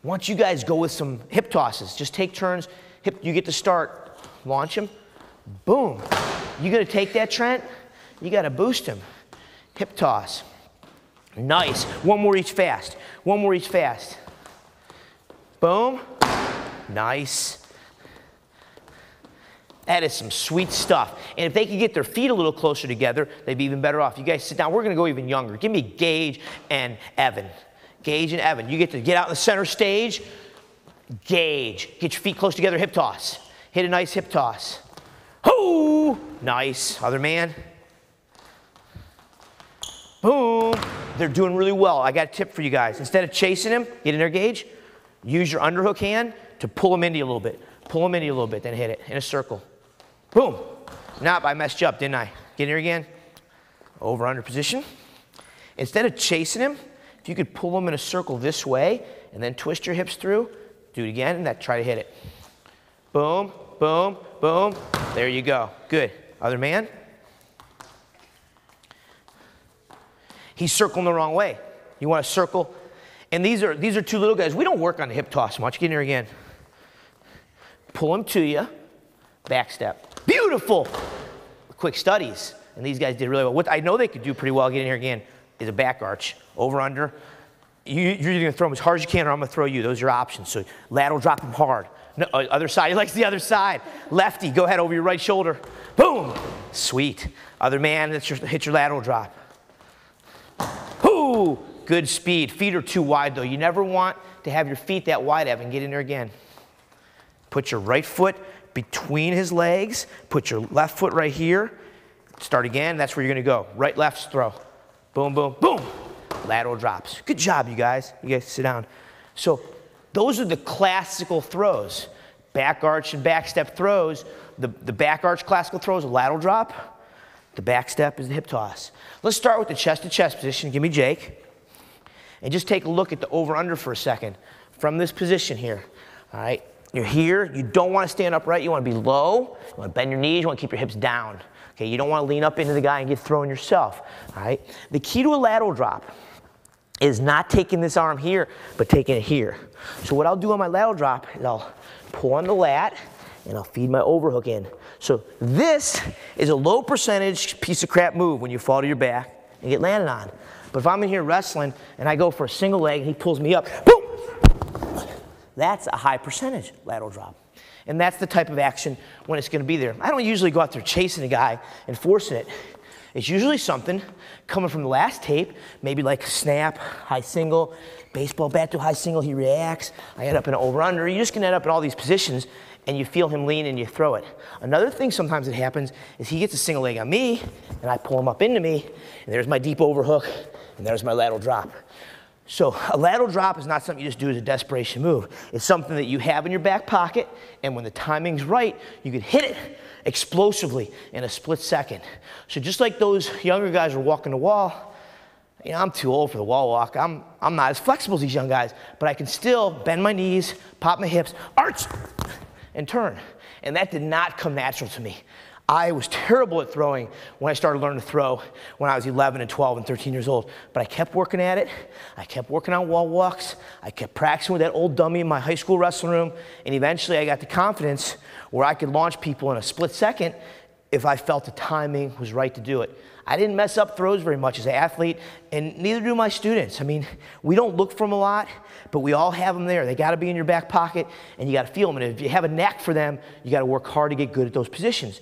want you guys go with some hip tosses. Just take turns. You get to start. Launch him. Boom. You got to take that, Trent. You got to boost him. Hip toss. Nice. One more each fast. One more each fast. Boom. Nice. That is some sweet stuff. And if they could get their feet a little closer together, they'd be even better off. You guys sit down. We're going to go even younger. Give me Gage and Evan. Gage and Evan. You get to get out in the center stage. Gage. Get your feet close together. Hip toss. Hit a nice hip toss. Hoo! Nice. Other man. Boom. They're doing really well. I got a tip for you guys. Instead of chasing him, get in there, Gage. Use your underhook hand to pull him into you a little bit. Pull him into you a little bit, then hit it in a circle. Boom. Nope, I messed you up, didn't I? Get in here again. Over, under position. Instead of chasing him, if you could pull him in a circle this way and then twist your hips through, do it again and try to hit it. Boom, boom, boom. There you go. Good. Other man. He's circling the wrong way. You want to circle. And these are two little guys. We don't work on the hip toss much. Get in here again. Pull him to you. Back step. Beautiful. Quick studies. And these guys did really well. What I know they could do pretty well, get in here again, is a back arch. Over, under. You're either going to throw them as hard as you can or I'm going to throw you. Those are your options. So lateral drop him hard. No, other side. He likes the other side. Lefty, go ahead over your right shoulder. Boom. Sweet. Other man, hit your lateral drop. Whoo! Good speed. Feet are too wide though. You never want to have your feet that wide, Evan. Get in there again. Put your right foot between his legs. Put your left foot right here. Start again. That's where you're going to go. Right, left, throw. Boom, boom, boom. Lateral drops. Good job, you guys. You guys sit down. So those are the classical throws. Back arch and back step throws. The back arch classical throws, a lateral drop. The back step is the hip toss. Let's start with the chest-to-chest position. Give me Jake. And just take a look at the over-under for a second. From this position here. All right. You're here. You don't want to stand upright. You want to be low. You want to bend your knees. You want to keep your hips down. Okay. You don't want to lean up into the guy and get thrown yourself. All right. The key to a lateral drop is not taking this arm here, but taking it here. So what I'll do on my lateral drop is I'll pull on the lat and I'll feed my overhook in. So this is a low percentage piece of crap move when you fall to your back and get landed on. But if I'm in here wrestling and I go for a single leg and he pulls me up, boom! That's a high percentage lateral drop. And that's the type of action when it's going to be there. I don't usually go out there chasing a guy and forcing it. It's usually something coming from the last tape, maybe like snap, high single, baseball bat to high single, he reacts. I end up in an over-under. You're just going to end up in all these positions and you feel him lean and you throw it. Another thing sometimes that happens is he gets a single leg on me and I pull him up into me and there's my deep overhook and there's my lateral drop. So a lateral drop is not something you just do as a desperation move. It's something that you have in your back pocket, and when the timing's right, you can hit it explosively in a split second. So just like those younger guys are walking the wall, you know, I'm too old for the wall walk. I'm not as flexible as these young guys, but I can still bend my knees, pop my hips, arch, and turn. And that did not come natural to me. I was terrible at throwing when I started learning to throw when I was 11 and 12 and 13 years old. But I kept working at it. I kept working on wall walks. I kept practicing with that old dummy in my high school wrestling room. And eventually I got the confidence where I could launch people in a split second if I felt the timing was right to do it. I didn't mess up throws very much as an athlete, and neither do my students. I mean, we don't look for them a lot, but we all have them there. They got to be in your back pocket, and you got to feel them. And if you have a knack for them, you got to work hard to get good at those positions.